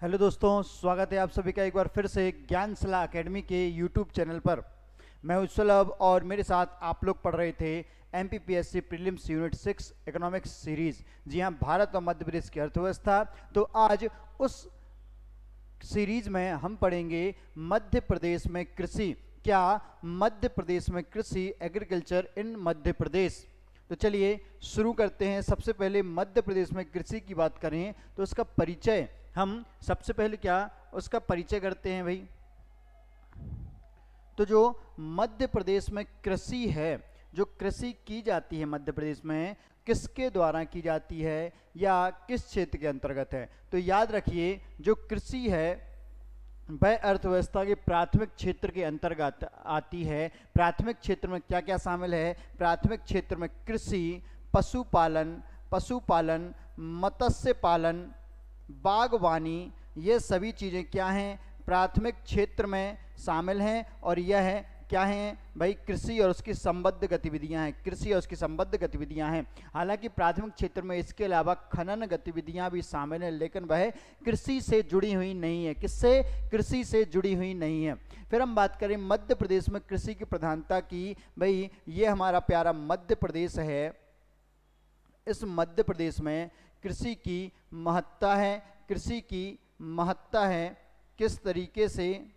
Hello दोस्तों, स्वागत है आप सभी का एक बार फिर से ज्ञानसला एकेडमी के यूट्यूब चैनल पर। मैं उत्सव और मेरे साथ आप लोग पढ़ रहे थे MPPSC prelims unit 6 economics series. जी हाँ, भारत और मध्य प्रदेश की अर्थव्यवस्था। तो आज उस सीरीज में हम पढ़ेंगे मध्य प्रदेश में कृषि। क्या मध्य प्रदेश में कृषि, एग्रीकल्चर इन मध्य प्रदेश। तो चलिए शुरू करते हैं। सबसे पहले मध्य प्रदेश में कृषि की बात करें तो उसका परिचय हम सबसे पहले क्या उसका परिचय करते हैं भाई। तो जो मध्य प्रदेश में कृषि है, जो कृषि की जाती है मध्य प्रदेश में, किसके द्वारा की जाती है या किस क्षेत्र के अंतर्गत है। तो याद रखिए, जो कृषि है वह अर्थव्यवस्था के प्राथमिक क्षेत्र के अंतर्गत आती है। प्राथमिक क्षेत्र में क्या क्या शामिल है? प्राथमिक क्षेत्र में कृषि, पशुपालन, मत्स्य पालन, बागवानी, ये सभी चीज़ें क्या हैं? प्राथमिक क्षेत्र में शामिल हैं। और यह है क्या है भाई? कृषि और उसकी संबद्ध गतिविधियां हैं। कृषि और उसकी संबद्ध गतिविधियां हैं। हालांकि प्राथमिक क्षेत्र में इसके अलावा खनन गतिविधियां भी शामिल हैं, लेकिन वह कृषि से जुड़ी हुई नहीं है। किससे? कृषि से जुड़ी हुई नहीं है। फिर हम बात करें मध्य प्रदेश में कृषि की प्रधानता की। भाई ये हमारा प्यारा मध्य प्रदेश है। इस मध्य प्रदेश में कृषि की महत्ता है। कृषि की महत्ता है किस तरीके से?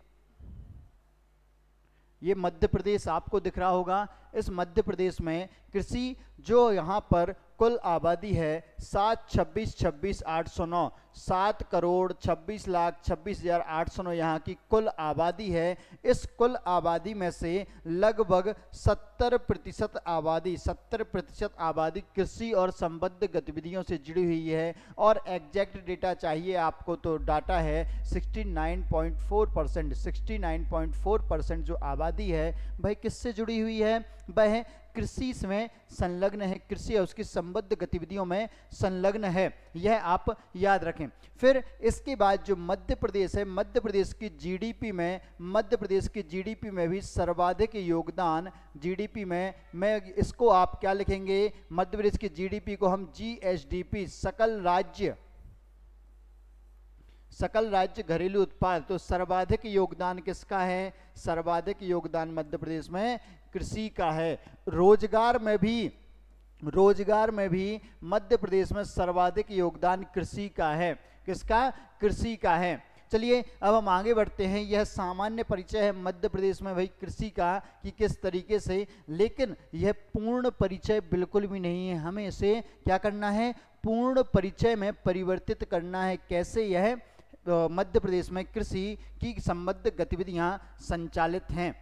ये मध्य प्रदेश आपको दिख रहा होगा। इस मध्य प्रदेश में कृषि, जो यहाँ पर कुल आबादी है 7,26,26,809, 7,26,26,809 यहाँ की कुल आबादी है। इस कुल आबादी में से लगभग 70% आबादी कृषि और संबद्ध गतिविधियों से जुड़ी हुई है। और एग्जैक्ट डेटा चाहिए आपको तो डाटा है 69.4%। 69.4% जो आबादी है भाई किससे जुड़ी हुई है? वह कृषि में संलग्न है। कृषि और उसकी संबद्ध गतिविधियों में संलग्न है। यह आप याद रखें। फिर इसके बाद जो मध्य प्रदेश है, मध्य प्रदेश की जीडीपी में भी सर्वाधिक योगदान, जीडीपी में मैं इसको आप क्या लिखेंगे? मध्य प्रदेश की जीडीपी को हम जीएसडीपी, सकल राज्य घरेलू उत्पाद। तो सर्वाधिक योगदान किसका है? सर्वाधिक योगदान मध्य प्रदेश में कृषि का है। रोजगार में भी मध्य प्रदेश में सर्वाधिक योगदान कृषि का है। किसका? कृषि का है। चलिए अब हम आगे बढ़ते हैं। यह सामान्य परिचय है मध्य प्रदेश में भाई कृषि का कि किस तरीके से, लेकिन यह पूर्ण परिचय बिल्कुल भी नहीं है। हमें इसे क्या करना है? पूर्ण परिचय में परिवर्तित करना है। कैसे? यह मध्य प्रदेश में कृषि की संबद्ध गतिविधियां संचालित हैं।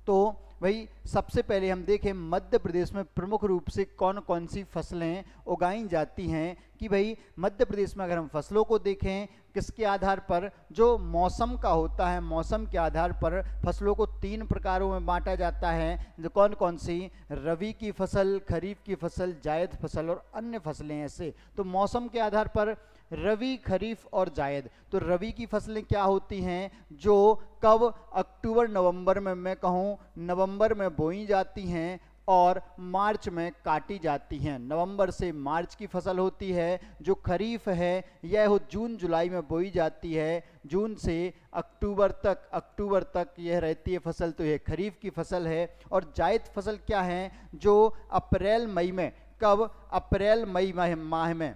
तो भाई सबसे पहले हम देखें मध्य प्रदेश में प्रमुख रूप से कौन कौन सी फसलें उगाई जाती हैं। कि भाई मध्य प्रदेश में अगर हम फसलों को देखें किसके आधार पर? जो मौसम का होता है, मौसम के आधार पर फसलों को 3 प्रकारों में बांटा जाता है। जो कौन कौन सी? रबी की फसल, खरीफ की फसल, जायद फसल और अन्य फसलें ऐसे। तो मौसम के आधार पर रबी, खरीफ और जायद। तो रबी की फसलें क्या होती हैं? जो कब? अक्टूबर नवंबर में, मैं कहूँ नवंबर में बोई जाती हैं और मार्च में काटी जाती हैं। नवंबर से मार्च की फसल होती है। जो खरीफ है यह जून जुलाई में बोई जाती है। जून से अक्टूबर तक यह रहती है फसल। तो यह खरीफ की फसल है। और जायद फसल क्या है? जो अप्रैल मई में, कब? अप्रैल मई माह में,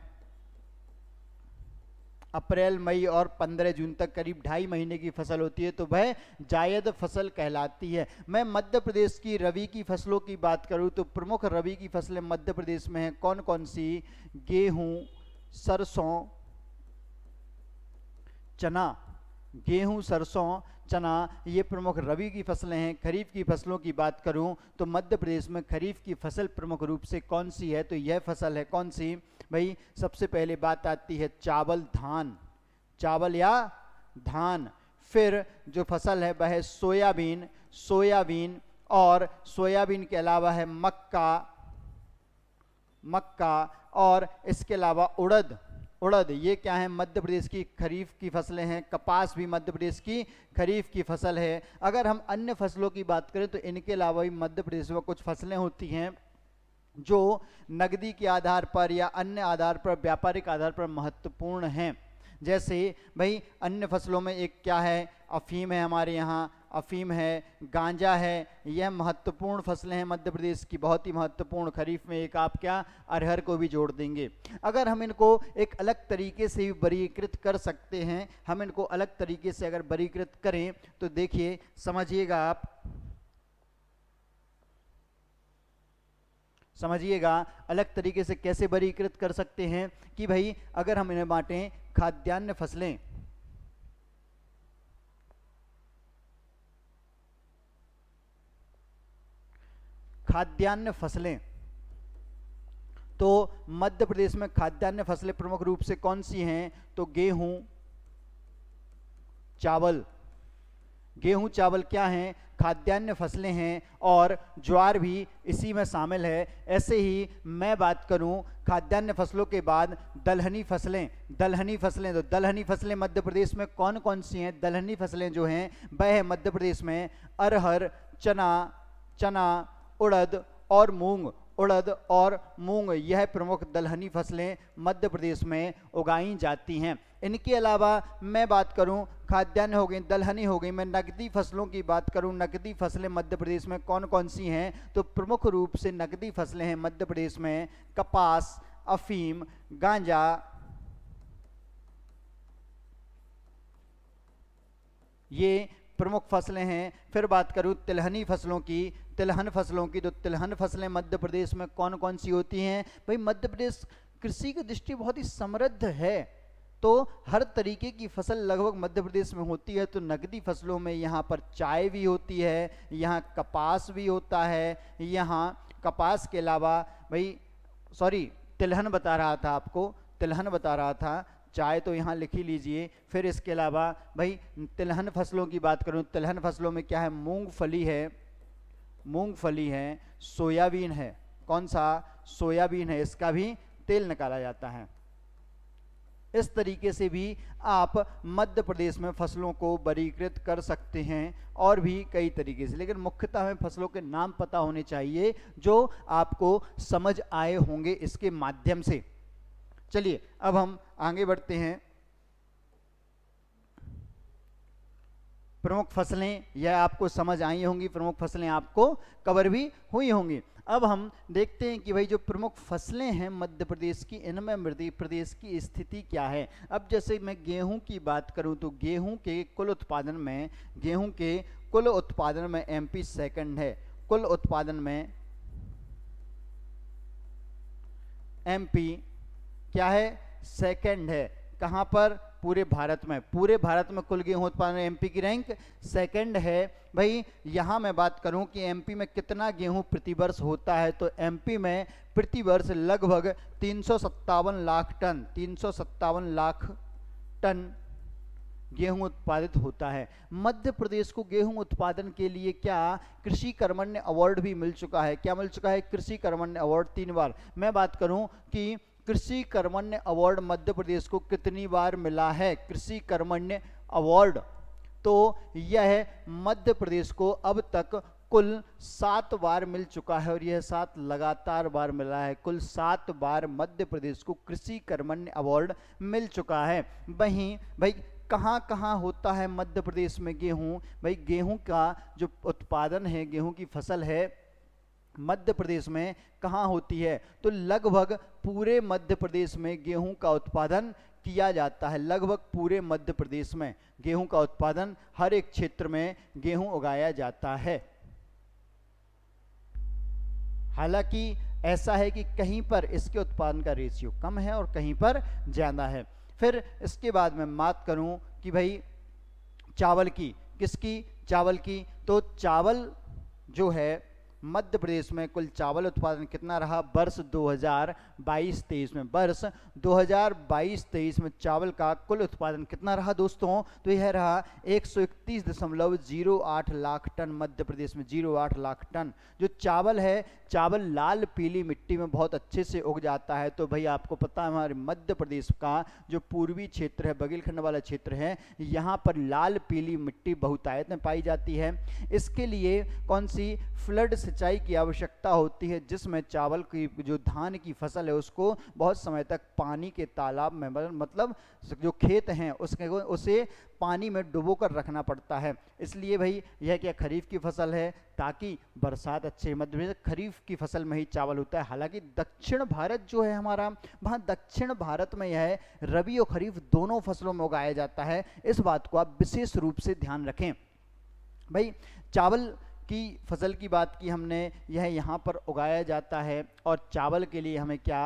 अप्रैल मई और 15 जून तक करीब 2.5 महीने की फसल होती है। तो वह जायद फसल कहलाती है। मैं मध्य प्रदेश की रबी की फसलों की बात करूं तो प्रमुख रबी की फसलें मध्य प्रदेश में हैं कौन कौन सी? गेहूं, सरसों, चना। गेहूं, सरसों, चना ये प्रमुख रबी की फसलें हैं। खरीफ की फसलों की बात करूं तो मध्य प्रदेश में खरीफ की फसल प्रमुख रूप से कौन सी है? तो यह फसल है कौन सी भाई? सबसे पहले बात आती है चावल, धान, चावल या धान। फिर जो फसल है वह है सोयाबीन, और सोयाबीन के अलावा है मक्का और इसके अलावा उड़द। ये क्या है? मध्य प्रदेश की खरीफ की फसलें हैं। कपास भी मध्य प्रदेश की खरीफ की फसल है। अगर हम अन्य फसलों की बात करें तो इनके अलावा भी मध्य प्रदेश में कुछ फसलें होती हैं जो नकदी के आधार पर या अन्य आधार पर, व्यापारिक आधार पर महत्वपूर्ण हैं। जैसे भाई अन्य फसलों में एक क्या है, अफीम है, हमारे यहाँ अफीम है, गांजा है, यह महत्वपूर्ण फसलें हैं मध्य प्रदेश की, बहुत ही महत्वपूर्ण। खरीफ में एक आप क्या अरहर को भी जोड़ देंगे। अगर हम इनको एक अलग तरीके से भी वर्गीकृत कर सकते हैं, हम इनको अलग तरीके से अगर वर्गीकृत करें तो देखिए समझिएगा आप, समझिएगा अलग तरीके से कैसे वर्गीकृत कर सकते हैं कि भाई अगर हम इन्हें बांटें खाद्यान्न फसलें, खाद्यान्न फसलें, तो मध्य प्रदेश में खाद्यान्न फसलें प्रमुख रूप से कौन सी हैं, तो गेहूं, चावल, गेहूं चावल क्या हैं, खाद्यान्न फसलें हैं, और ज्वार भी इसी में शामिल है। ऐसे ही मैं बात करूं खाद्यान्न फसलों के बाद दलहनी फसलें, दलहनी फसलें, तो दलहनी फसलें मध्य प्रदेश में कौन कौन सी हैं, दलहनी फसलें जो हैं वह है मध्य प्रदेश में अरहर, चना, उड़द और मूंग, उड़द और मूंग, यह प्रमुख दलहनी फसलें मध्य प्रदेश में उगाई जाती हैं। इनके अलावा मैं बात करूं, खाद्यान्न हो गई, दलहनी हो गई, मैं नकदी फसलों की बात करूं, नकदी फसलें मध्य प्रदेश में कौन कौन सी हैं, तो प्रमुख रूप से नकदी फसलें हैं मध्य प्रदेश में कपास, अफीम, गांजा, ये प्रमुख फसलें हैं। फिर बात करूं तिलहनी फसलों की, तिलहन फसलों की, तो तिलहन फसलें मध्य प्रदेश में कौन कौन सी होती हैं, भाई मध्य प्रदेश कृषि की दृष्टि बहुत ही समृद्ध है, तो हर तरीके की फसल लगभग मध्य प्रदेश में होती है। तो नकदी फसलों में यहाँ पर चाय भी होती है, यहाँ कपास भी होता है, यहाँ कपास के अलावा भाई तिलहन बता रहा था आपको, तिलहन बता रहा था, चाय तो यहाँ लिख ही लीजिए। फिर इसके अलावा भाई तिलहन फसलों की बात करूँ, तिलहन फसलों में क्या है, मूंगफली है, मूंगफली है, सोयाबीन है, कौन सा, सोयाबीन है, इसका भी तेल निकाला जाता है। इस तरीके से भी आप मध्य प्रदेश में फसलों को वर्गीकृत कर सकते हैं, और भी कई तरीके से, लेकिन मुख्यतः हमें फसलों के नाम पता होने चाहिए जो आपको समझ आए होंगे इसके माध्यम से। चलिए अब हम आगे बढ़ते हैं। प्रमुख फसलें यह आपको समझ आई होंगी, प्रमुख फसलें आपको कवर भी हुई होंगी। अब हम देखते हैं कि भाई जो प्रमुख फसलें हैं मध्य प्रदेश की, इनमें मध्य प्रदेश की स्थिति क्या है। अब जैसे मैं गेहूं की बात करूं तो गेहूं के कुल उत्पादन में, गेहूं के कुल उत्पादन में एमपी सेकंड है, कुल उत्पादन में एमपी क्या है, सेकंड है। कहां पर, पूरे भारत में, पूरे भारत में कुल गेहूं उत्पादन एमपी की रैंक सेकंड है। भाई यहां मैं बात करूं कि एमपी में कितना गेहूं प्रति वर्ष होता है, तो एमपी में प्रति वर्ष लगभग 357 लाख टन, 357 लाख टन गेहूं उत्पादित होता है। मध्य प्रदेश को गेहूं उत्पादन के लिए क्या कृषि कर्मण्य अवार्ड भी मिल चुका है, क्या मिल चुका है, कृषि कर्मण्य अवार्ड 3 बार। मैं बात करूं कि कृषि कर्मण्य अवार्ड मध्य प्रदेश को कितनी बार मिला है, कृषि कर्मण्य अवार्ड, तो यह मध्य प्रदेश को अब तक कुल 7 बार मिल चुका है, और यह 7 लगातार बार मिला है। कुल 7 बार मध्य प्रदेश को कृषि कर्मण्य अवार्ड मिल चुका है। वहीं भाई कहाँ कहाँ होता है मध्य प्रदेश में गेहूं, भाई गेहूं का जो उत्पादन है, गेहूं की फसल है मध्य प्रदेश में कहाँ होती है, तो लगभग पूरे मध्य प्रदेश में गेहूं का उत्पादन किया जाता है। लगभग पूरे मध्य प्रदेश में गेहूं का उत्पादन, हर एक क्षेत्र में गेहूं उगाया जाता है। हालांकि ऐसा है कि कहीं पर इसके उत्पादन का रेशियो कम है और कहीं पर ज़्यादा है। फिर इसके बाद मैं बात करूं कि भाई चावल की, किसकी, चावल की, तो चावल जो है मध्य प्रदेश में कुल चावल उत्पादन कितना रहा वर्ष 2022-23 में, वर्ष 2022-23 में चावल का कुल उत्पादन कितना रहा दोस्तों, तो यह रहा 131.08 लाख टन मध्य प्रदेश में, 08 लाख टन। जो चावल है, चावल लाल पीली मिट्टी में बहुत अच्छे से उग जाता है। तो भाई आपको पता है हमारे मध्य प्रदेश का जो पूर्वी क्षेत्र है, बघेलखंड वाला क्षेत्र है, यहाँ पर लाल पीली मिट्टी बहुतायत में पाई जाती है। इसके लिए कौन सी, फ्लड सिंचाई की आवश्यकता होती है, जिसमें चावल की जो धान की फसल है उसको बहुत समय तक पानी के तालाब में मतलब जो खेत हैं उसे पानी में डुबो कर रखना पड़ता है। इसलिए भाई यह क्या खरीफ की फसल है, ताकि बरसात अच्छे मध्य प्रदेश खरीफ की फसल में ही चावल होता है। हालांकि दक्षिण भारत जो है हमारा, वहाँ दक्षिण भारत में यह रबी और खरीफ दोनों फसलों में उगाया जाता है। इस बात को आप विशेष रूप से ध्यान रखें। भाई चावल की फसल की बात की हमने, यह यहाँ पर उगाया जाता है और चावल के लिए हमें क्या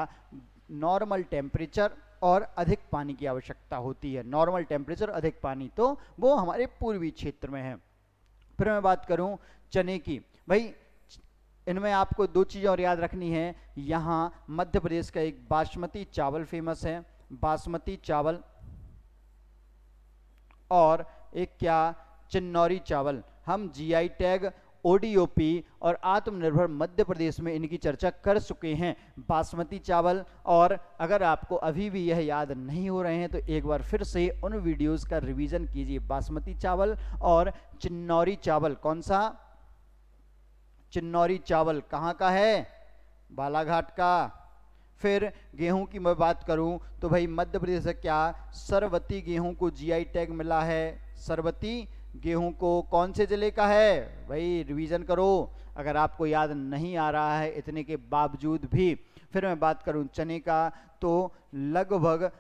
नॉर्मल टेम्परेचर और अधिक पानी की आवश्यकता होती है। नॉर्मल टेम्परेचर अधिक पानी, तो वो हमारे पूर्वी क्षेत्र में है। फिर मैं बात करूं चने की, भाई इनमें आपको दो चीज़ें और याद रखनी है। यहाँ मध्य प्रदेश का एक बासमती चावल फेमस है, बासमती चावल, और एक क्या चिन्नौरी चावल। हम जीआई टैग, ओडीओपी और आत्मनिर्भर मध्य प्रदेश में इनकी चर्चा कर चुके हैं, बासमती चावल। और अगर आपको अभी भी यह याद नहीं हो रहे हैं तो एक बार फिर से उन वीडियोस का रिवीजन कीजिए। बासमती चावल और चिन्नौरी चावल, कौन सा? चिन्नौरी चावल कहाँ का है? बालाघाट का। फिर गेहूं की मैं बात करूं तो भाई मध्य प्रदेश से क्या सरवती गेहूं को जीआई टैग मिला है। सरवती गेहूं को कौन से जिले का है? भाई रिवीजन करो अगर आपको याद नहीं आ रहा है इतने के बावजूद भी। फिर मैं बात करूं चने का, तो लगभग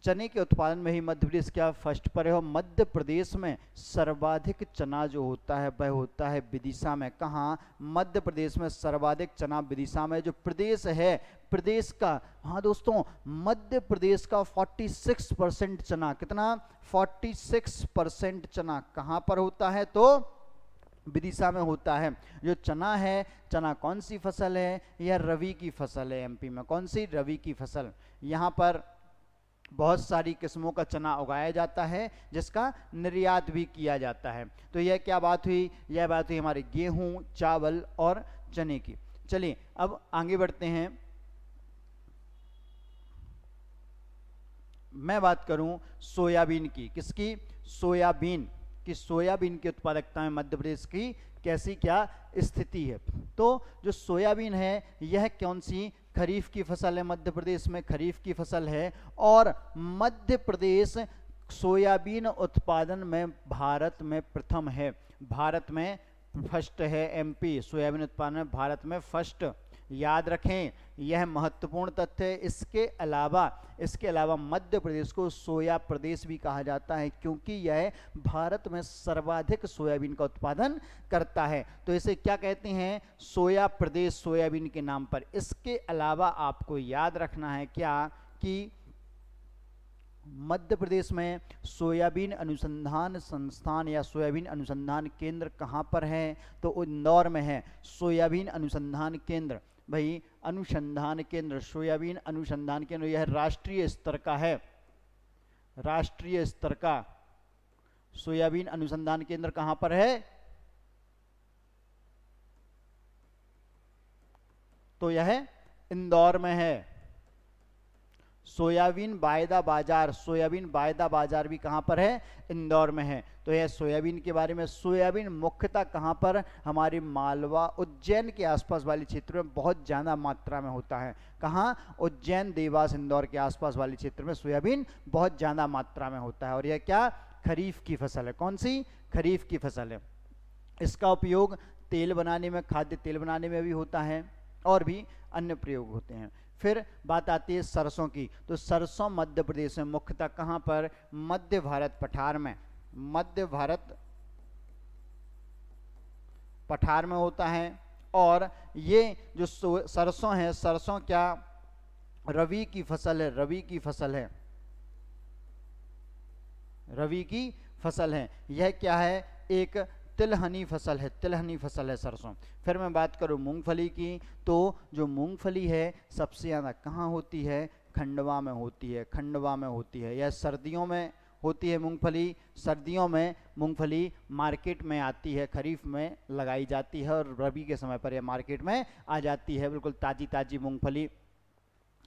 चने के उत्पादन में ही मध्य प्रदेश क्या फर्स्ट पर है। और मध्य प्रदेश में सर्वाधिक चना जो होता है वह होता है विदिशा में। कहाँ? मध्य प्रदेश में सर्वाधिक चना विदिशा में। जो प्रदेश है, प्रदेश का, हाँ दोस्तों, मध्य प्रदेश का 46% चना, कितना? 46% चना कहाँ पर होता है? तो विदिशा में होता है। जो चना है, चना कौन सी फसल है? यह रवि की फसल है। एमपी में कौन सी? रवि की फसल। यहाँ पर बहुत सारी किस्मों का चना उगाया जाता है जिसका निर्यात भी किया जाता है। तो यह क्या बात हुई? यह बात हुई हमारे गेहूं, चावल और चने की। चलिए अब आगे बढ़ते हैं। मैं बात करूं सोयाबीन की। किसकी? सोयाबीन की। सोयाबीन की उत्पादकता में मध्य प्रदेश की कैसी क्या स्थिति है? तो जो सोयाबीन है यह कौन सी खरीफ की फसल है? मध्य प्रदेश में खरीफ की फसल है। और मध्य प्रदेश सोयाबीन उत्पादन में भारत में प्रथम है, भारत में फर्स्ट है। एमपी सोयाबीन उत्पादन में भारत में फर्स्ट। याद रखें, यह महत्वपूर्ण तथ्य है। इसके अलावा मध्य प्रदेश को सोया प्रदेश भी कहा जाता है, क्योंकि यह भारत में सर्वाधिक सोयाबीन का उत्पादन करता है। तो इसे क्या कहते हैं? सोया प्रदेश, सोयाबीन के नाम पर। इसके अलावा आपको याद रखना है क्या कि मध्य प्रदेश में सोयाबीन अनुसंधान संस्थान या सोयाबीन अनुसंधान केंद्र कहाँ पर है? तो इंदौर में है सोयाबीन अनुसंधान केंद्र। भाई अनुसंधान केंद्र, सोयाबीन अनुसंधान केंद्र, यह राष्ट्रीय स्तर का है। राष्ट्रीय स्तर का सोयाबीन अनुसंधान केंद्र कहाँ पर है? तो यह इंदौर में है। सोयाबीन वायदा बाजार, सोयाबीन वायदा बाजार भी कहाँ पर है? इंदौर में है। तो यह सोयाबीन के बारे में। सोयाबीन मुख्यतः कहाँ पर? हमारे मालवा, उज्जैन के आसपास वाले क्षेत्र में बहुत ज़्यादा मात्रा में होता है। कहाँ? उज्जैन, देवास, इंदौर के आसपास वाले क्षेत्र में सोयाबीन बहुत ज़्यादा मात्रा में होता है। और यह क्या खरीफ की फसल है। कौन सी? खरीफ की फसल है। इसका उपयोग तेल बनाने में, खाद्य तेल बनाने में भी होता है और भी अन्य प्रयोग होते हैं। फिर बात आती है सरसों की। तो सरसों मध्य प्रदेश में मुख्यतः कहाँ पर? मध्य भारत पठार में। मध्य भारत पठार में होता है। और ये जो सरसों है, सरसों क्या रवि की फसल है। रवि की फसल है। रवि की फसल है। यह क्या है? एक तिलहनी फसल है। तिलहनी फसल है सरसों। फिर मैं बात करूं मूंगफली की, तो जो मूंगफली है सबसे ज़्यादा कहाँ होती है? खंडवा में होती है। खंडवा में होती है। यह सर्दियों में होती है मूंगफली। सर्दियों में मूंगफली मार्केट में आती है, खरीफ में लगाई जाती है और रबी के समय पर यह मार्केट में आ जाती है, बिल्कुल ताज़ी ताज़ी मूंगफली।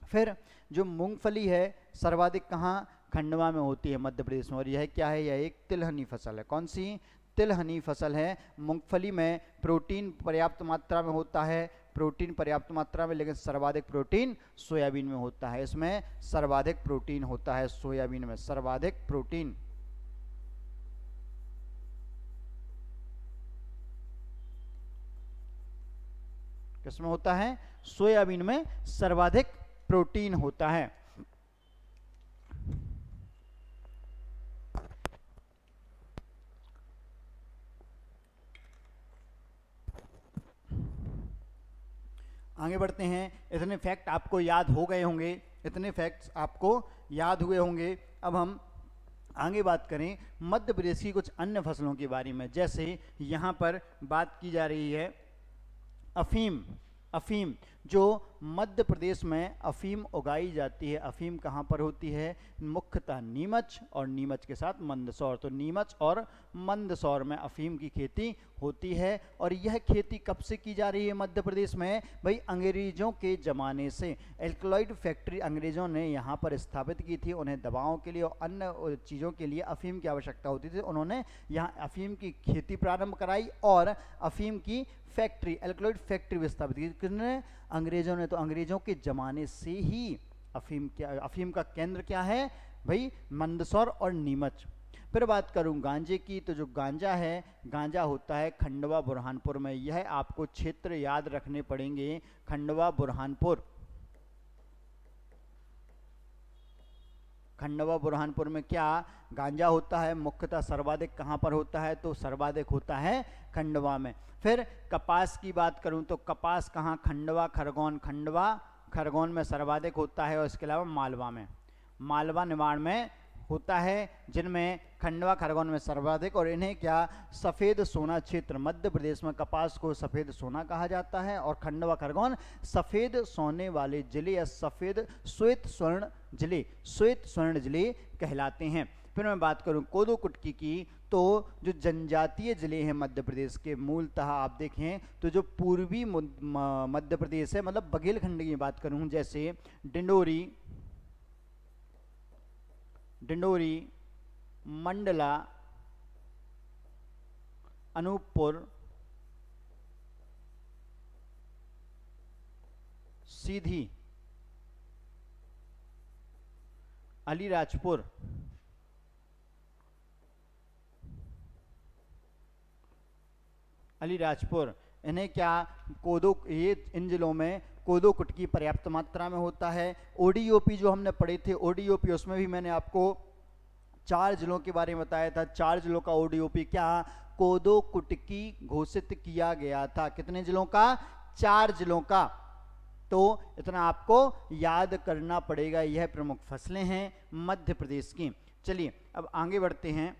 फिर जो मूंगफली है सर्वाधिक कहाँ? खंडवा में होती है मध्य प्रदेश में। और यह क्या है? यह एक तिलहनी फसल है। कौन सी? तिलहनी फसल है। मूंगफली में प्रोटीन पर्याप्त मात्रा में होता है, प्रोटीन पर्याप्त मात्रा में, लेकिन सर्वाधिक प्रोटीन सोयाबीन में होता है। इसमें सर्वाधिक प्रोटीन होता है, सोयाबीन में सर्वाधिक प्रोटीन। किसमें होता है? सोयाबीन में सर्वाधिक प्रोटीन होता है। आगे बढ़ते हैं। इतने फैक्ट आपको याद हो गए होंगे, इतने फैक्ट्स आपको याद हुए होंगे। अब हम आगे बात करें मध्य प्रदेश की कुछ अन्य फसलों के बारे में। जैसे यहाँ पर बात की जा रही है अफीम। अफीम, जो मध्य प्रदेश में अफीम उगाई जाती है, अफीम कहाँ पर होती है? मुख्यतः नीमच और नीमच के साथ मंदसौर। तो नीमच और मंदसौर में अफीम की खेती होती है। और यह खेती कब से की जा रही है मध्य प्रदेश में? भाई अंग्रेजों के ज़माने से। एल्कलॉइड फैक्ट्री अंग्रेजों ने यहाँ पर स्थापित की थी। उन्हें दवाओं के लिए और अन्य चीज़ों के लिए अफीम की आवश्यकता होती थी। उन्होंने यहाँ अफीम की खेती प्रारंभ कराई और अफीम की फैक्ट्री, एल्कलॉइड फैक्ट्री विस्थापित की। किसने? अंग्रेजों ने। तो अंग्रेजों के ज़माने से ही अफीम का केंद्र क्या है भाई? मंदसौर और नीमच। फिर बात करूं गांजे की, तो जो गांजा है, गांजा होता है खंडवा बुरहानपुर में। यह आपको क्षेत्र याद रखने पड़ेंगे, खंडवा बुरहानपुर। खंडवा बुरहानपुर में क्या गांजा होता है? मुख्यतः सर्वाधिक कहाँ पर होता है? तो सर्वाधिक होता है खंडवा में। फिर कपास की बात करूं तो कपास कहाँ? खंडवा खरगोन। खंडवा खरगोन में सर्वाधिक होता है। और इसके अलावा मालवा में, मालवा निमाड़ में होता है, जिनमें खंडवा खरगोन में सर्वाधिक। और इन्हें क्या सफ़ेद सोना क्षेत्र, मध्य प्रदेश में कपास को सफ़ेद सोना कहा जाता है। और खंडवा खरगोन सफ़ेद सोने वाले जिले या सफ़ेद श्वेत स्वर्ण जिले, श्वेत स्वर्ण जिले कहलाते हैं। फिर मैं बात करूं कोदो कुटकी की, तो जो जनजातीय जिले हैं मध्य प्रदेश के, मूलतः आप देखें तो जो पूर्वी मध्य प्रदेश है, मतलब बघेलखंड की बात करूं, जैसे डिंडोरी, मंडला, अनूपपुर, सीधी, अलीराजपुर, इन्हें क्या कोदो, ये इन जिलों में कोदो कुटकी पर्याप्त मात्रा में होता है। ओडीओपी जो हमने पढ़े थे, ओडीओपी, उसमें भी मैंने आपको 4 जिलों के बारे में बताया था। 4 जिलों का ओडीओपी क्या कोदो कुटकी घोषित किया गया था। कितने जिलों का? 4 जिलों का। तो इतना आपको याद करना पड़ेगा। यह प्रमुख फसलें हैं मध्य प्रदेश की। चलिए अब आगे बढ़ते हैं।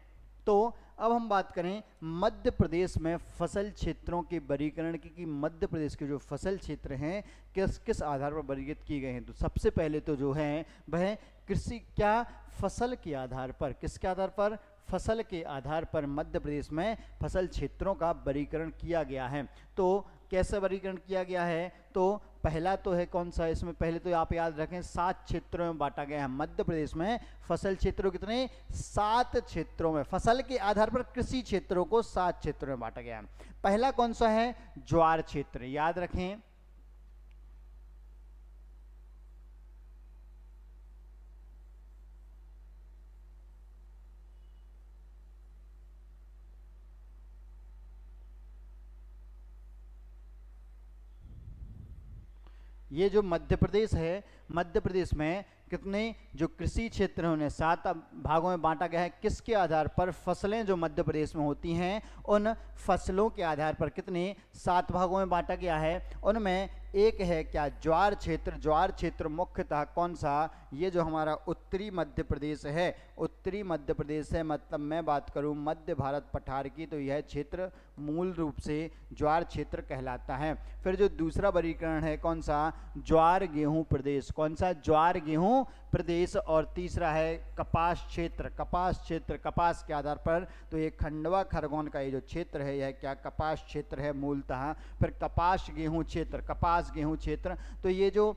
तो अब हम बात करें मध्य प्रदेश में फसल क्षेत्रों के वर्गीकरण की, कि मध्य प्रदेश के जो फसल क्षेत्र हैं किस किस आधार पर वर्गीकृत किए गए हैं। तो सबसे पहले तो जो है वह कृषि, क्या फसल के आधार पर, किसके आधार पर? फसल के आधार पर मध्य प्रदेश में फसल क्षेत्रों का वर्गीकरण किया गया है। तो कैसे वर्गीकरण किया गया है? तो पहला तो है कौन सा? इसमें पहले तो आप याद रखें 7 क्षेत्रों में बांटा गया है। मध्य प्रदेश में फसल क्षेत्रों कितने? 7 क्षेत्रों में। फसल के आधार पर कृषि क्षेत्रों को 7 क्षेत्रों में बांटा गया है। पहला कौन सा है? ज्वार क्षेत्र, याद रखें। ये जो मध्य प्रदेश है, मध्य प्रदेश में कितने जो कृषि क्षेत्र हैं उन्हें 7 भागों में बांटा गया है। किसके आधार पर? फसलें जो मध्य प्रदेश में होती हैं उन फसलों के आधार पर कितने 7 भागों में बांटा गया है। उनमें एक है क्या? ज्वार क्षेत्र। ज्वार क्षेत्र मुख्यतः कौन सा? ये जो हमारा उत्तरी मध्य प्रदेश है, उत्तरी मध्य प्रदेश है, मतलब मैं बात करूं मध्य भारत पठार की, तो यह क्षेत्र मूल रूप से ज्वार क्षेत्र कहलाता है। फिर जो दूसरा वर्गीकरण है कौन सा? ज्वार गेहूं प्रदेश। कौन सा? ज्वार गेहूं प्रदेश। और तीसरा है कपास क्षेत्र। कपास क्षेत्र, कपास के आधार पर तो ये खंडवा खरगोन का ये जो क्षेत्र है यह क्या? कपास क्षेत्र है मूलतः। फिर कपास गेहूं क्षेत्र, कपास कपास गेहूं क्षेत्र। तो ये जो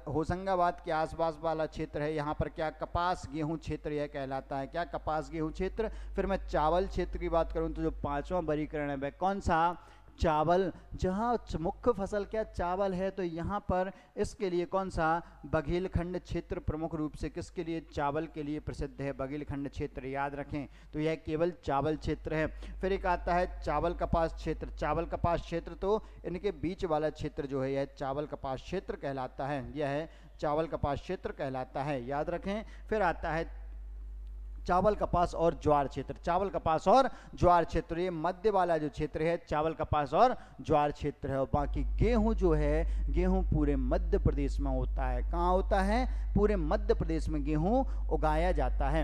होशंगाबाद के आसपास वाला क्षेत्र है, यहाँ पर क्या कपास गेहूं क्षेत्र यह कहलाता है, क्या कपास गेहूं क्षेत्र। फिर मैं चावल क्षेत्र की बात करूं तो जो 5वां वर्गीकरण है वह कौन सा, चावल। जहाँ मुख्य फसल क्या चावल है, तो यहाँ पर इसके लिए कौन सा, बघेलखंड क्षेत्र प्रमुख रूप से किसके लिए, चावल के लिए प्रसिद्ध है, बघेलखंड क्षेत्र, याद रखें। तो यह केवल चावल क्षेत्र है। फिर एक आता है चावल कपास क्षेत्र। चावल कपास क्षेत्र तो इनके बीच वाला क्षेत्र जो है यह चावल कपास क्षेत्र कहलाता है, यह है चावल कपास क्षेत्र कहलाता है, याद रखें। फिर आता है चावल कपास और ज्वार क्षेत्र। चावल कपास और ज्वार क्षेत्र, ये मध्य वाला जो क्षेत्र है चावल कपास और ज्वार क्षेत्र है। और बाकी गेहूं जो है, गेहूं पूरे मध्य प्रदेश में होता है। कहाँ होता है, पूरे मध्य प्रदेश में गेहूं उगाया जाता है।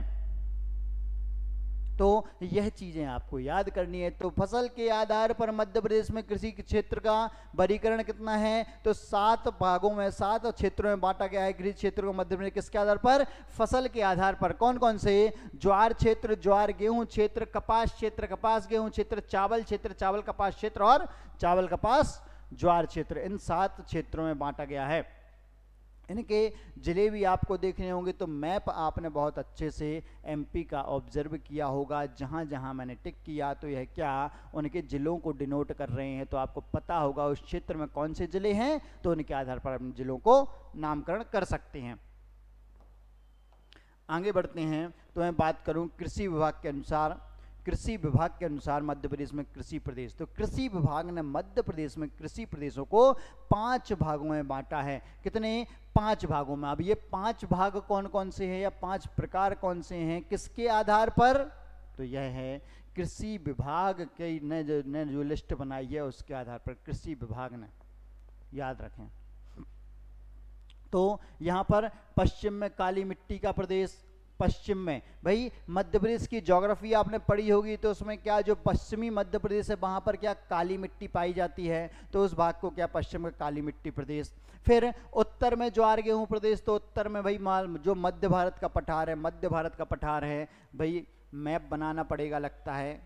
तो यह चीजें आपको याद करनी है। तो फसल के आधार पर मध्य प्रदेश में कृषि क्षेत्र का वर्गीकरण कितना है, तो 7 भागों में, 7 क्षेत्रों में बांटा गया है कृषि क्षेत्र को मध्य प्रदेश। किसके आधार पर, फसल के आधार पर। कौन कौन से, ज्वार क्षेत्र, ज्वार गेहूं क्षेत्र, कपास क्षेत्र, कपास गेहूं क्षेत्र, चावल क्षेत्र, चावल कपास क्षेत्र और चावल कपास ज्वार क्षेत्र, इन 7 क्षेत्रों में बांटा गया है। इनके जिले भी आपको देखने होंगे। तो मैप आपने बहुत अच्छे से एमपी का ऑब्जर्व किया होगा, जहां जहां मैंने टिक किया तो यह क्या, उनके जिलों को डिनोट कर रहे हैं। तो आपको पता होगा उस क्षेत्र में कौन से जिले हैं, तो उनके आधार पर अपने जिलों को नामकरण कर सकते हैं। आगे बढ़ते हैं तो मैं बात करूं कृषि विभाग के अनुसार। कृषि विभाग के अनुसार मध्य प्रदेश में कृषि प्रदेश, तो कृषि विभाग ने मध्य प्रदेश में कृषि प्रदेशों को 5 भागों में बांटा है। कितने, 5 भागों में। अब ये 5 भाग कौन कौन से हैं या 5 प्रकार कौन से हैं, किसके आधार पर, तो यह है कृषि विभाग के ने जो लिस्ट बनाई है उसके आधार पर, कृषि विभाग ने, याद रखें। तो यहां पर पश्चिम में काली मिट्टी का प्रदेश, पश्चिम में, भाई मध्य प्रदेश की ज्योग्राफी आपने पढ़ी होगी, तो उसमें क्या, जो पश्चिमी मध्य प्रदेश है वहां पर क्या काली मिट्टी पाई जाती है, तो उस भाग को क्या, पश्चिम में काली मिट्टी प्रदेश। फिर उत्तर में ज्वार गेहूं प्रदेश, तो उत्तर में भाई जो मध्य भारत का पठार है, मध्य भारत का पठार है, भाई मैप बनाना पड़ेगा लगता है।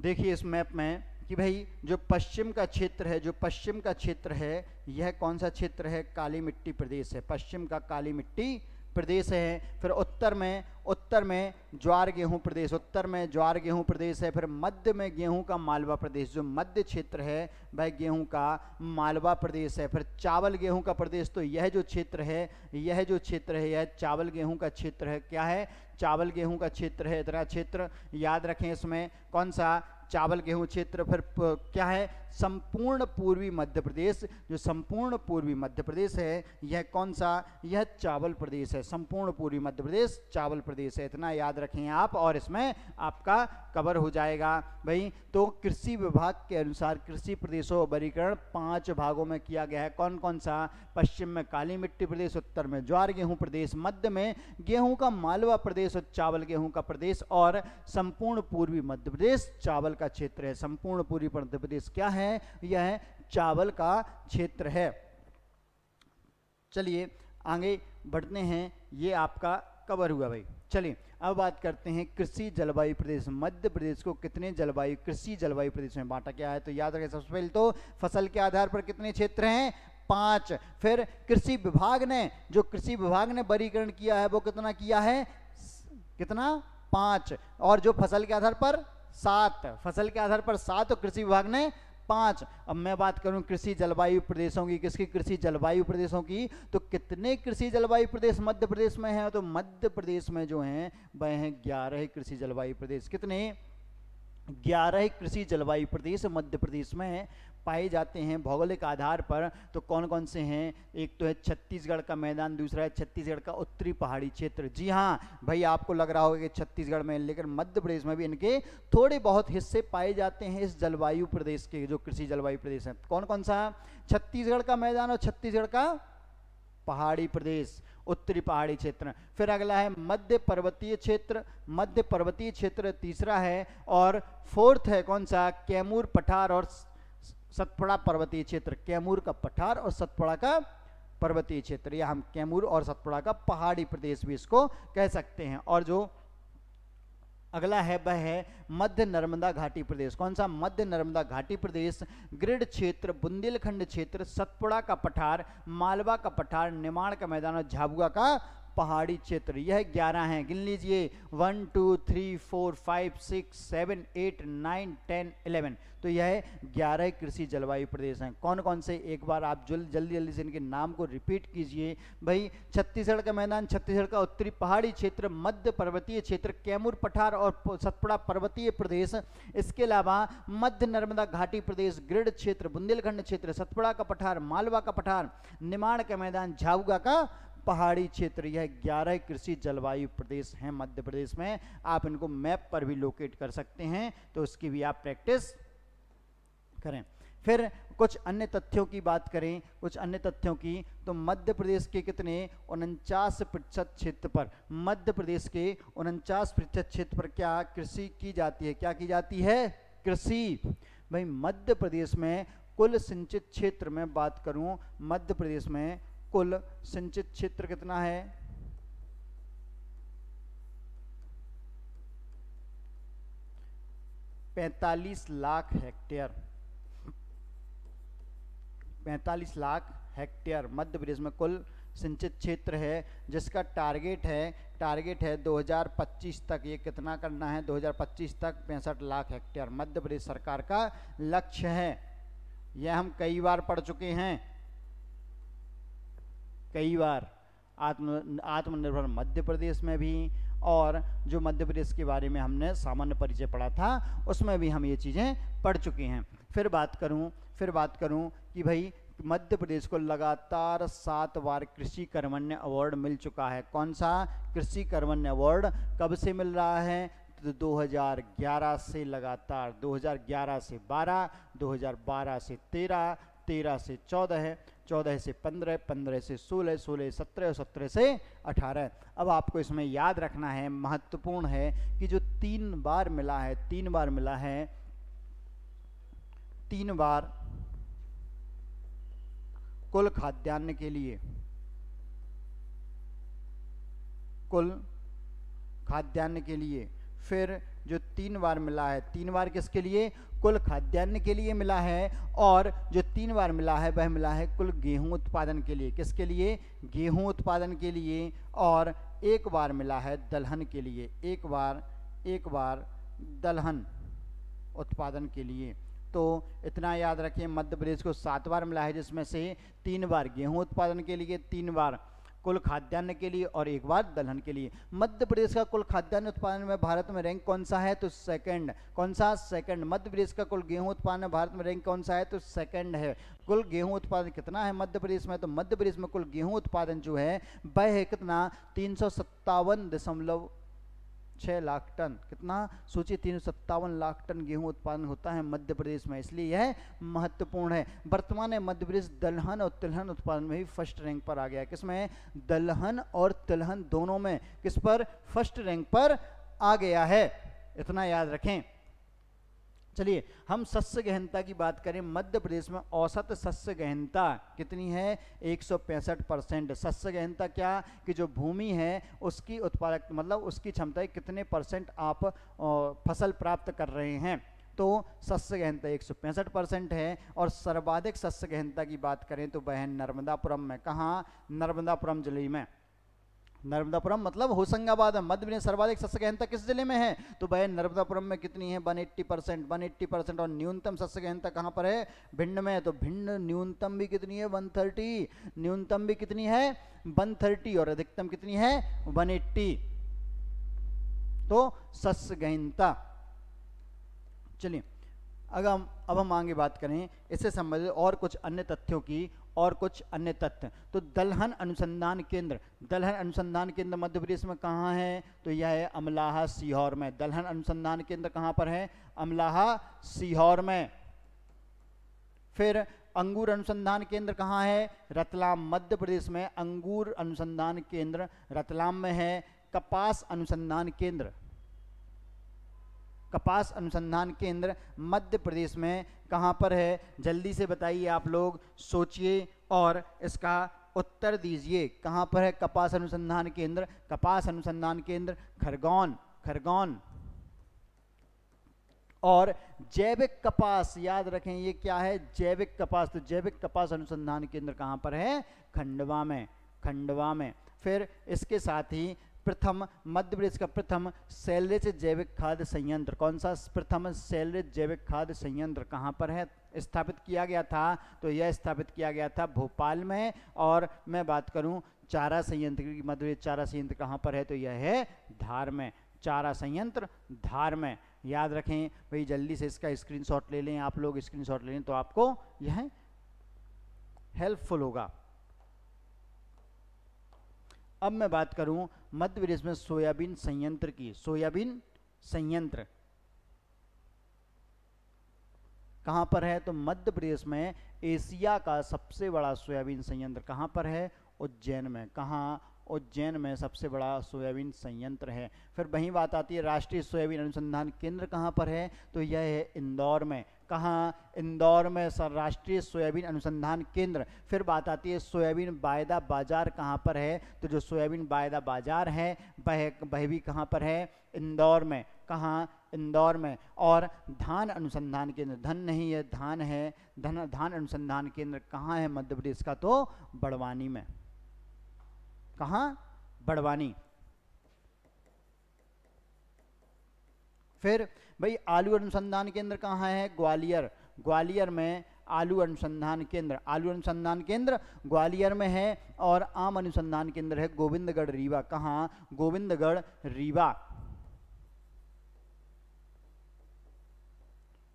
देखिए इस मैप में कि भाई जो पश्चिम का क्षेत्र है, जो पश्चिम का क्षेत्र है यह कौन सा क्षेत्र है, काली मिट्टी प्रदेश है, पश्चिम का काली मिट्टी प्रदेश है। फिर उत्तर में ज्वार गेहूं प्रदेश, उत्तर में ज्वार गेहूं प्रदेश है। फिर मध्य में गेहूं का मालवा प्रदेश, जो मध्य क्षेत्र है वह गेहूं का मालवा प्रदेश है। फिर चावल गेहूं का प्रदेश, तो यह जो क्षेत्र है, यह जो क्षेत्र है यह चावल गेहूं का क्षेत्र है। क्या है, चावल गेहूं का क्षेत्र है। इतना क्षेत्र याद रखें, इसमें कौन सा, चावल गेहूं क्षेत्र। फिर क्या है, संपूर्ण पूर्वी मध्य प्रदेश, जो संपूर्ण पूर्वी मध्य प्रदेश है यह कौन सा, यह चावल प्रदेश है। संपूर्ण पूर्वी मध्य प्रदेश चावल प्रदेश है, इतना याद रखें आप, और इसमें आपका कवर हो जाएगा भाई। तो कृषि विभाग के अनुसार कृषि प्रदेशों का वर्गीकरण 5 भागों में किया गया है। कौन कौन सा, पश्चिम में काली मिट्टी प्रदेश, उत्तर में ज्वार गेहूं प्रदेश, मध्य में गेहूं का मालवा प्रदेश और चावल गेहूं का प्रदेश, और संपूर्ण पूर्वी मध्य प्रदेश चावल का क्षेत्र है। संपूर्ण पूर्वी मध्य प्रदेश क्या है, यह चावल का क्षेत्र है। चलिए आगे बढ़ते हैं, ये आपका कवर हुआ भाई। चलिए अब बात करते हैं कृषि जलवायु प्रदेश। मध्य प्रदेश को कितने जलवायु, कृषि जलवायु प्रदेश में बांटा गया है, तो याद रखें सबसे पहले तो फसल के आधार पर कितने क्षेत्र हैं, 5। फिर कृषि विभाग ने, जो कृषि विभाग ने वर्गीकरण किया है वो कितना किया है, कितना, 5। और जो फसल के आधार पर 7, फसल के आधार पर 7 और कृषि विभाग ने 5। अब मैं बात करूं कृषि जलवायु प्रदेशों की, किसकी, कृषि जलवायु प्रदेशों की, तो कितने कृषि जलवायु प्रदेश मध्य प्रदेश में हैं, तो मध्य प्रदेश में जो हैं वह हैं 11 कृषि जलवायु प्रदेश। कितने, 11 कृषि जलवायु प्रदेश मध्य प्रदेश में पाए जाते हैं भौगोलिक आधार पर। तो कौन कौन से हैं, एक तो है छत्तीसगढ़ का मैदान, दूसरा है छत्तीसगढ़ का उत्तरी पहाड़ी क्षेत्र। जी हाँ भाई, आपको लग रहा होगा कि छत्तीसगढ़ में, लेकिन मध्य प्रदेश में भी इनके थोड़े बहुत हिस्से पाए जाते हैं इस जलवायु प्रदेश के, जो कृषि जलवायु प्रदेश है। कौन कौन सा, छत्तीसगढ़ का मैदान और छत्तीसगढ़ का पहाड़ी प्रदेश। उत्तरी पहाड़ी क्षेत्र। फिर अगला है मध्य पर्वतीय क्षेत्र, मध्य पर्वतीय क्षेत्र तीसरा है। और फोर्थ है कौन सा, कैमूर पठार और सतपुड़ा पर्वतीय क्षेत्र, कैमूर का पठार और सतपुड़ा का पर्वतीय क्षेत्र, या हम कैमूर और सतपुड़ा का पहाड़ी प्रदेश भी इसको कह सकते हैं। और जो अगला है वह है मध्य नर्मदा घाटी प्रदेश। कौन सा, मध्य नर्मदा घाटी प्रदेश, ग्रिड क्षेत्र, बुंदेलखंड क्षेत्र, सतपुड़ा का पठार, मालवा का पठार, निमाड़ का मैदान और झाबुआ का पहाड़ी क्षेत्र। यह 11 हैं, गिन लीजिए 1 2 3 4 5 6 7 8 9 10 11। तो यह 11 कृषि जलवायु प्रदेश हैं। कौन कौन से, एक बार आप जल्दी जल्दी से इनके नाम को रिपीट कीजिए भाई। छत्तीसगढ़ का मैदान, छत्तीसगढ़ का उत्तरी पहाड़ी क्षेत्र, मध्य पर्वतीय क्षेत्र, कैमूर पठार और सतपुड़ा पर्वतीय प्रदेश। इसके अलावा मध्य नर्मदा घाटी प्रदेश, ग्रिड क्षेत्र, बुंदेलखंड क्षेत्र, सतपुड़ा का पठार, मालवा का पठार, निमाड़ का मैदान, झाबुआ का पहाड़ी क्षेत्र। यह 11 कृषि जलवायु प्रदेश हैं मध्य प्रदेश में। आप इनको मैप पर भी लोकेट कर सकते हैं, तो उसकी भी आप प्रैक्टिस करें। फिर कुछ अन्य तथ्यों की बात करें, कुछ अन्य तथ्यों की, तो मध्य प्रदेश के कितने 49% क्षेत्र पर, मध्य प्रदेश के 49% क्षेत्र पर क्या कृषि की जाती है, क्या की जाती है, कृषि। भाई मध्य प्रदेश में कुल सिंचित क्षेत्र में बात करूं, मध्य प्रदेश में कुल सिंचित क्षेत्र कितना है, 45 लाख हेक्टेयर, 45 लाख हेक्टेयर मध्य प्रदेश में कुल सिंचित क्षेत्र है, जिसका टारगेट है 2025 तक, ये कितना करना है, 2025 तक 65 लाख हेक्टेयर मध्य प्रदेश सरकार का लक्ष्य है। यह हम कई बार पढ़ चुके हैं, कई बार आत्मनिर्भर मध्य प्रदेश में भी, और जो मध्य प्रदेश के बारे में हमने सामान्य परिचय पढ़ा था उसमें भी हम ये चीज़ें पढ़ चुके हैं। फिर बात करूं कि भाई मध्य प्रदेश को लगातार 7 बार कृषि कर्मण्य अवार्ड मिल चुका है। कौन सा, कृषि कर्मण्य अवार्ड कब से मिल रहा है, तो 2011 से लगातार, 2011 से 12, 2012 से 13, 13 से 14, 14 से 15, 15 से 16, 16 से 17 और 17 से 18। अब आपको इसमें याद रखना है, महत्वपूर्ण है कि जो 3 बार मिला है, 3 बार कुल खाद्यान्न के लिए, कुल खाद्यान्न के लिए, फिर जो 3 बार मिला है, 3 बार किसके लिए, कुल खाद्यान्न के लिए मिला है, और जो 3 बार मिला है वह मिला है कुल गेहूं उत्पादन के लिए, किसके लिए, गेहूं उत्पादन के लिए, और 1 बार मिला है दलहन के लिए, एक बार दलहन उत्पादन के लिए। तो इतना याद रखें, मध्य प्रदेश को 7 बार मिला है, जिसमें से 3 बार गेहूं उत्पादन के लिए, 3 बार कुल खाद्यान्न के लिए और 1 बार दलहन के लिए। मध्य प्रदेश का कुल खाद्यान्न उत्पादन में भारत में रैंक कौन सा है, तो सेकंड। कौन सा, सेकंड। मध्य प्रदेश का कुल गेहूं उत्पादन में भारत में रैंक कौन सा है, तो सेकंड है। कुल गेहूं उत्पादन कितना है मध्य प्रदेश में, तो मध्य प्रदेश में कुल गेहूं उत्पादन जो है वह है कितना, 357.6 लाख टन। कितना, सोचिए 357 लाख टन गेहूं उत्पादन होता है मध्य प्रदेश में, इसलिए यह महत्वपूर्ण है। वर्तमान में मध्य प्रदेश दलहन और तिलहन उत्पादन में भी फर्स्ट रैंक पर आ गया है। किसमें, दलहन और तिलहन दोनों में किस पर, फर्स्ट रैंक पर आ गया है, इतना याद रखें। चलिए हम शस्य गहनता की बात करें, मध्य प्रदेश में औसत शस्य गहनता कितनी है, 165%। शस्य गहनता क्या, कि जो भूमि है उसकी उत्पादक मतलब उसकी क्षमता कितने % आप फसल प्राप्त कर रहे हैं, तो शस्य गहनता 165% है। और सर्वाधिक शस्य गहनता की बात करें तो वह नर्मदापुरम में, कहाँ, नर्मदापुरम जिले में। नर्मदापुरम मतलब होशंगाबाद है। मध्य प्रदेश सर्वाधिक शस्य गहनता किस जिले में है, तो वह नर्मदापुरम में कितनी है, 180%। और न्यूनतम शस्य गहनता कहाँ पर है, भिंड में। तो भिंड न्यूनतम भी कितनी है, 130, न्यूनतम भी कितनी है, 130, और अधिकतम कितनी है, 180। तो शस्य गहनता। चलिए अब हम आगे बात करें इससे संबंधित और कुछ अन्य तथ्यों की, और कुछ अन्य तथ्य। तो दलहन अनुसंधान केंद्र, दलहन अनुसंधान केंद्र मध्य प्रदेश में कहाँ है, तो यह है अमलाहा सीहोर में। दलहन अनुसंधान केंद्र कहाँ पर है, अमलाहा सीहोर में। फिर अंगूर अनुसंधान केंद्र कहाँ है? रतलाम, मध्य प्रदेश में अंगूर अनुसंधान केंद्र रतलाम में है। कपास अनुसंधान केंद्र, कपास अनुसंधान केंद्र मध्य प्रदेश में कहाँ पर है? जल्दी से बताइए आप लोग, सोचिए और इसका उत्तर दीजिए। कहाँ पर है कपास अनुसंधान केंद्र? कपास अनुसंधान केंद्र खरगोन, खरगोन। और जैविक कपास, याद रखें ये क्या है? जैविक कपास। तो जैविक कपास अनुसंधान केंद्र कहाँ पर है? खंडवा में, खंडवा में। फिर इसके साथ ही प्रथम, मध्य प्रदेश का प्रथम सेलरिच जैविक खाद्य संयंत्र, कौन सा? प्रथम सेलरिच जैविक खाद्य संयंत्र कहाँ पर है स्थापित किया गया था? तो यह स्थापित किया गया था भोपाल में। और मैं बात करूं चारा संयंत्र की, मध्य प्रदेश चारा संयंत्र कहाँ पर है? तो यह है धार में, चारा संयंत्र धार में। याद रखें भाई, जल्दी से इसका स्क्रीनशॉट ले लें आप लोग, स्क्रीनशॉट ले लें तो आपको यह हेल्पफुल होगा। अब मैं बात करूं मध्य प्रदेश में सोयाबीन संयंत्र की। सोयाबीन संयंत्र कहां पर है? तो मध्य प्रदेश में एशिया का सबसे बड़ा सोयाबीन संयंत्र कहां पर है? उज्जैन में। कहां? उज्जैन में सबसे बड़ा सोयाबीन संयंत्र है। फिर वहीं बात आती है राष्ट्रीय सोयाबीन अनुसंधान केंद्र कहां पर है? तो यह है इंदौर में। कहाँ? इंदौर में राष्ट्रीय सोयाबीन अनुसंधान केंद्र। फिर बात आती है सोयाबीन वायदा बाजार कहाँ पर है? तो जो सोयाबीन वायदा बाजार है वह भी कहाँ पर है? इंदौर में। कहाँ? इंदौर में। और धान अनुसंधान केंद्र, धन नहीं है धान है, धान अनुसंधान केंद्र कहाँ है मध्य प्रदेश का? तो बड़वानी में। कहाँ? बड़वानी। फिर भाई आलू अनुसंधान केंद्र कहाँ है? ग्वालियर, ग्वालियर में आलू अनुसंधान केंद्र, आलू अनुसंधान केंद्र ग्वालियर में है। और आम अनुसंधान केंद्र है गोविंदगढ़ रीवा। कहाँ? गोविंदगढ़ रीवा,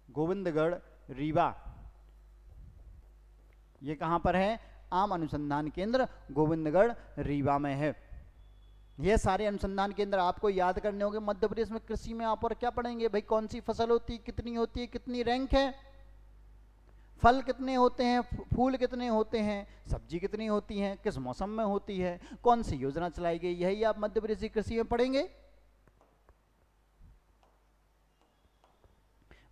गोविंदगढ़ रीवा। ये कहाँ पर है? आम अनुसंधान केंद्र गोविंदगढ़ रीवा में है। ये सारे अनुसंधान केंद्र आपको याद करने होंगे। मध्य प्रदेश में कृषि में आप और क्या पढ़ेंगे भाई? कौन सी फसल होती है, कितनी होती है, कितनी रैंक है, फल कितने होते हैं, फूल कितने होते हैं, सब्जी कितनी होती हैं, किस मौसम में होती है, कौन सी योजना चलाई गई, यही आप मध्य प्रदेश की कृषि में पढ़ेंगे।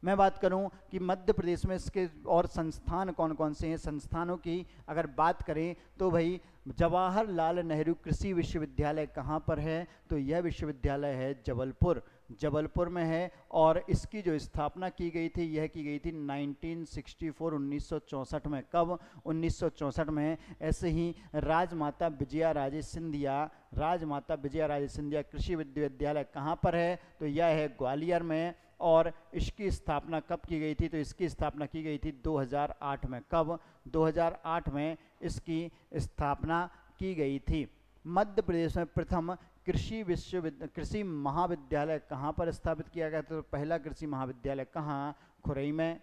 मैं बात करूं कि मध्य प्रदेश में इसके और संस्थान कौन कौन से हैं। संस्थानों की अगर बात करें तो भाई जवाहरलाल नेहरू कृषि विश्वविद्यालय कहाँ पर है? तो यह विश्वविद्यालय है जबलपुर, जबलपुर में है। और इसकी जो स्थापना की गई थी यह की गई थी 1964, 1964 में। कब? 1964 में। ऐसे ही राजमाता विजया राजे सिंधिया, राजमाता विजया राजे सिंधिया कृषि विश्वविद्यालय कहाँ पर है? तो यह है ग्वालियर में। और इसकी स्थापना कब की गई थी? तो इसकी स्थापना की गई थी 2008 में। कब? 2008 में इसकी स्थापना की गई थी। मध्य प्रदेश में प्रथम कृषि महाविद्यालय कहाँ पर स्थापित किया गया? तो पहला कृषि महाविद्यालय कहाँ? खुरई में,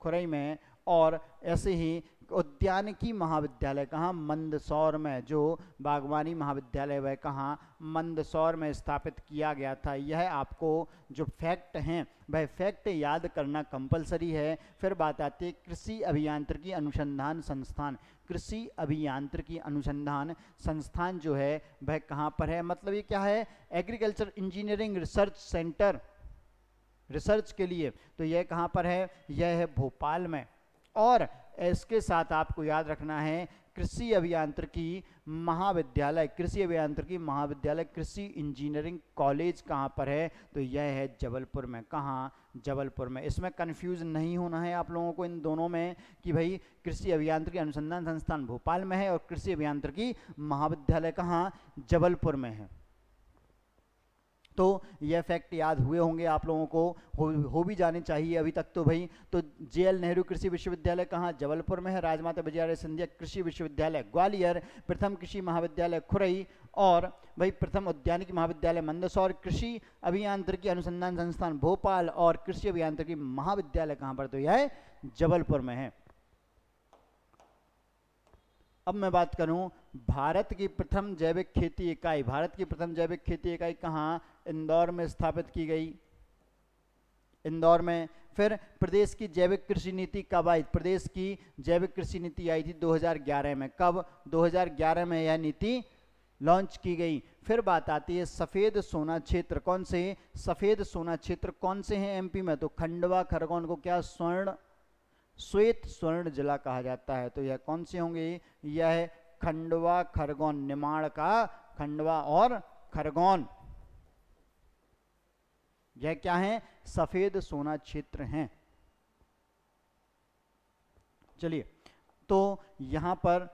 खुरई में। और ऐसे ही उद्यानिकी महाविद्यालय कहाँ? मंदसौर में। जो बागवानी महाविद्यालय वह कहाँ? मंदसौर में स्थापित किया गया था। यह आपको जो फैक्ट हैं वह फैक्ट याद करना कंपलसरी है। फिर बात आती है कृषि अभियांत्रिकी अनुसंधान संस्थान। कृषि अभियांत्रिकी अनुसंधान संस्थान जो है वह कहाँ पर है? मतलब ये क्या है? Agriculture engineering research centre, research के लिए। तो यह कहाँ पर है? यह है भोपाल में। और इसके साथ आपको याद रखना है कृषि अभियांत्रिकी महाविद्यालय, कृषि अभियांत्रिकी महाविद्यालय, कृषि इंजीनियरिंग कॉलेज कहाँ पर है? तो यह है जबलपुर में। कहाँ? जबलपुर में। इसमें कंफ्यूज नहीं होना है आप लोगों को इन दोनों में कि भाई कृषि अभियांत्रिकी अनुसंधान संस्थान भोपाल में है और कृषि अभियांत्रिकी महाविद्यालय कहाँ? जबलपुर में है। तो यह फैक्ट याद हुए होंगे आप लोगों को, हो भी जाने चाहिए अभी तक तो भाई। तो JL नेहरू कृषि विश्वविद्यालय कहाँ? जबलपुर में है। राजमाता विजया राजे सिंधिया कृषि विश्वविद्यालय ग्वालियर, प्रथम कृषि महाविद्यालय खुरई, और भाई प्रथम उद्यानिकी महाविद्यालय मंदसौर, कृषि अभियांत्रिकी अनुसंधान संस्थान भोपाल और कृषि अभियांत्रिकी महाविद्यालय कहाँ पर? तो यह जबलपुर में है। अब मैं बात करूं भारत की प्रथम जैविक खेती इकाई, भारत की प्रथम जैविक खेती इकाई कहाँ? इंदौर में स्थापित की गई। इंदौर में फिर प्रदेश की जैविक कृषि नीति कब आई? प्रदेश की जैविक कृषि नीति आई थी 2011 में। कब? 2011 में यह नीति लॉन्च की गई। फिर बात आती है सफ़ेद सोना क्षेत्र, कौन से सफ़ेद सोना क्षेत्र कौन से हैं एमपी में? तो खंडवा खरगोन को क्या श्वेत स्वर्ण जिला कहा जाता है। तो यह कौन से होंगे? यह खंडवा खरगोन, निमाड़ का खंडवा और खरगोन, यह क्या है? सफेद सोना क्षेत्र हैं। चलिए, तो यहां पर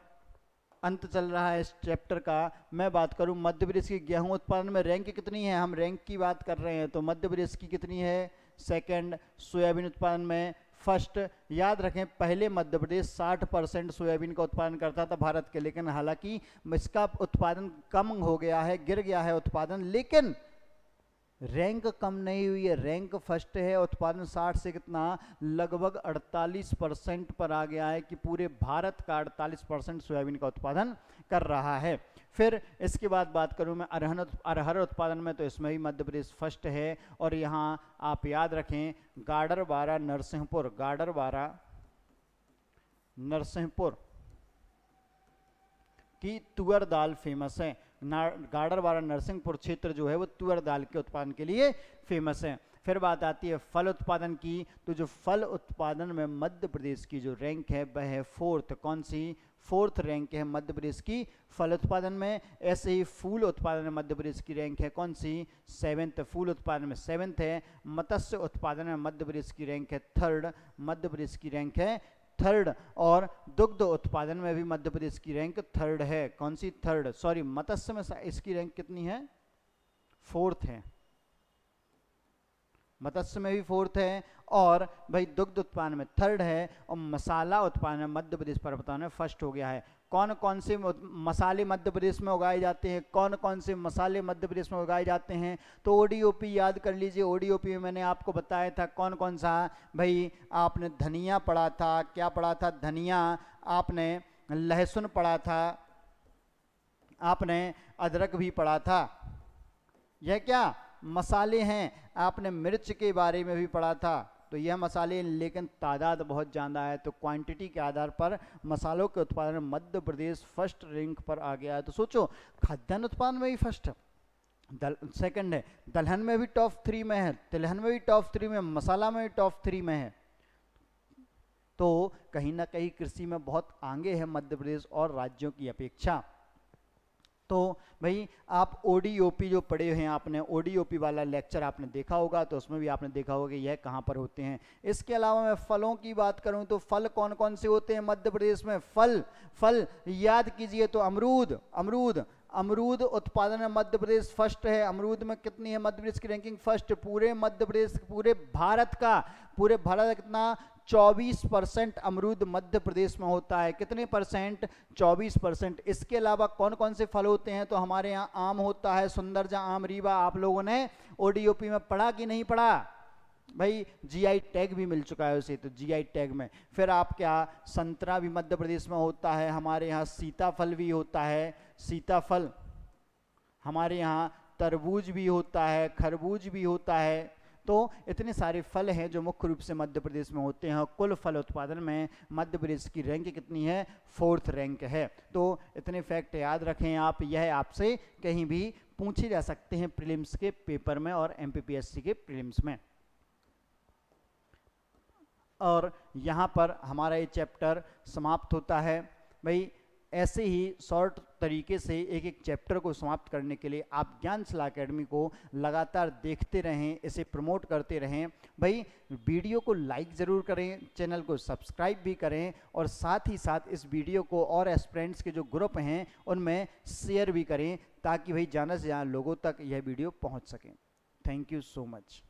अंत चल रहा है इस चैप्टर का। मैं बात करूं मध्य प्रदेश की गेहूं उत्पादन में रैंक कितनी है? हम रैंक की बात कर रहे हैं, तो मध्य प्रदेश की कितनी है? सेकंड। सोयाबीन उत्पादन में फर्स्ट। याद रखें पहले मध्य प्रदेश 60% सोयाबीन का उत्पादन करता था भारत के, लेकिन हालांकि इसका उत्पादन कम हो गया है, गिर गया है उत्पादन, लेकिन रैंक कम नहीं हुई है, रैंक फर्स्ट है। उत्पादन 60 से कितना? लगभग 48% पर आ गया है कि पूरे भारत का 48% सोयाबीन का उत्पादन कर रहा है। फिर इसके बाद बात करूं मैं अरहर उत्पादन में, तो इसमें भी मध्य प्रदेश फर्स्ट है। और यहाँ आप याद रखें गाडरवारा नरसिंहपुर, गाडरवारा नरसिंहपुर की तुअर दाल फेमस है। गाडरवारा नरसिंहपुर क्षेत्र जो है वो तुअर दाल के उत्पादन के लिए फेमस है। फिर बात आती है फल उत्पादन की, तो जो फल उत्पादन में मध्य प्रदेश की जो रैंक है वह है फोर्थ। कौन सी? फोर्थ रैंक है मध्य प्रदेश की फल उत्पादन में। ऐसे ही फूल उत्पादन में मध्य प्रदेश की रैंक है कौन सी? सेवेंथ। फूल उत्पादन में सेवेंथ है। मत्स्य उत्पादन में मध्य प्रदेश की रैंक है थर्ड, मध्य प्रदेश की रैंक है थर्ड। और दुग्ध उत्पादन में भी मध्य प्रदेश की रैंक थर्ड है। कौन सी? थर्ड। सॉरी, मत्स्य में इसकी रैंक कितनी है? फोर्थ है। मत्स्य में भी फोर्थ है, और भाई दुग्ध उत्पादन में थर्ड है, और मसाला उत्पादन में मध्य प्रदेश पर्वतारोहण में फर्स्ट हो गया है। कौन कौन से मसाले मध्य प्रदेश में उगाए जाते हैं? कौन कौन से मसाले मध्य प्रदेश में उगाए जाते हैं? तो ओडीओपी याद कर लीजिए। ओडीओपी में मैंने आपको बताया था कौन कौन सा। भाई आपने धनिया पढ़ा था, क्या पढ़ा था? धनिया। आपने लहसुन पढ़ा था, आपने अदरक भी पढ़ा था। यह क्या मसाले हैं? आपने मिर्च के बारे में भी पढ़ा था। तो यह मसाले, लेकिन तादाद बहुत ज़्यादा है, तो क्वांटिटी के आधार पर मसालों के उत्पादन में मध्य प्रदेश फर्स्ट रैंक पर आ गया है। तो सोचो, खाद्यान्न उत्पादन में भी फर्स्ट सेकंड है, दलहन में भी टॉप 3 में है, तिलहन में भी टॉप 3 में, मसाला में भी टॉप 3 में है। तो कहीं ना कहीं कृषि में बहुत आगे है मध्य प्रदेश और राज्यों की अपेक्षा। तो भाई आप ओडीओपी जो पढ़े हैं, आपने ओडीओपी वाला लेक्चर आपने देखा होगा, तो उसमें भी आपने देखा होगा कि यह कहाँ पर होते हैं। इसके अलावा मैं फलों की बात करूं तो फल कौन कौन से होते हैं मध्य प्रदेश में? फल याद कीजिए तो अमरूद उत्पादन में मध्य प्रदेश फर्स्ट है। अमरूद में कितनी है मध्य प्रदेश की रैंकिंग? फर्स्ट। पूरे मध्य प्रदेश, पूरे भारत का कितना? 24% अमरूद मध्य प्रदेश में होता है। कितने परसेंट? 24%। इसके अलावा कौन कौन से फल होते हैं? तो हमारे यहाँ आम होता है, सुंदरजा आम, रीवा। आप लोगों ने ओडीओपी में पढ़ा कि नहीं पढ़ा? भाई जीआई टैग भी मिल चुका है उसे, तो जीआई टैग में। फिर आप क्या, संतरा भी मध्य प्रदेश में होता है। हमारे यहाँ सीताफल भी होता है, सीताफल। हमारे यहाँ तरबूज भी होता है, खरबूज भी होता है। तो इतने सारे फल हैं जो मुख्य रूप से मध्य प्रदेश में होते हैं। कुल फल उत्पादन में मध्य प्रदेश की रैंक कितनी है? फोर्थ रैंक है। तो इतने फैक्ट याद रखें आप, यह आपसे कहीं भी पूछे जा सकते हैं प्रीलिम्स के पेपर में और एमपीपीएससी के प्रीलिम्स में। और यहाँ पर हमारा ये चैप्टर समाप्त होता है। भाई ऐसे ही शॉर्ट तरीके से एक एक चैप्टर को समाप्त करने के लिए आप ज्ञानशिला एकेडमी को लगातार देखते रहें, इसे प्रमोट करते रहें। भाई वीडियो को लाइक ज़रूर करें, चैनल को सब्सक्राइब भी करें, और साथ ही साथ इस वीडियो को और एस्पिरेंट्स के जो ग्रुप हैं उनमें शेयर भी करें, ताकि भाई ज़्यादा से ज़्यादा लोगों तक यह वीडियो पहुँच सकें। Thank you so much.